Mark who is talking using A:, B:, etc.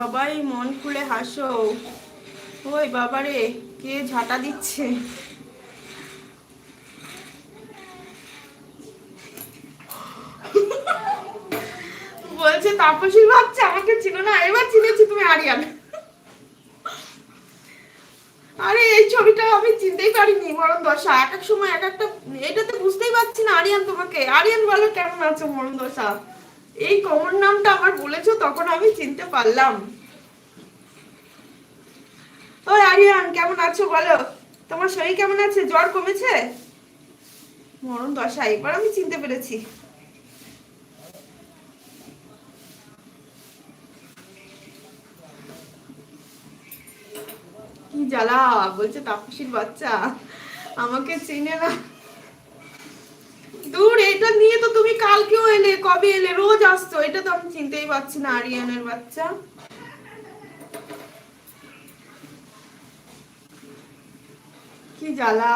A: সবাই মন খুলে হাসো। ওই বাবারে, কে ঝাঁটা দিচ্ছে? বলছে তাপসীর বাচ্চা আমাকে চিনো না, এবার চিনেছি তুমি আরিয়ান। আরে এই ছবিটা আমি চিনতেই পারিনি, মরণ দশা। এক এক সময় এক একটা, এটাতে বুঝতেই পারছি না আরিয়ান তোমাকে। আরিয়ান বলো কেমন আছো, মরণ দশা। এই কমন নামটা আমার বলেছো, তখন আমি চিনতে পারলাম। ওই আরিয়ান কেমন আছো বলো, তোমার শরীর কেমন আছে, জ্বর কমেছে? মরণ দশা, এবার আমি চিনতে পেরেছি। কি জ্বালা, বলছে তাপসীর বাচ্চা আমাকে চিনে না। দূর, এটা নিয়ে তো তুমি কালকেও এলে, কবে এলে, রোজ আসছো, এটা তো আমি চিনতেই পারছি না আরিয়ানের বাচ্চা। কি জ্বালা।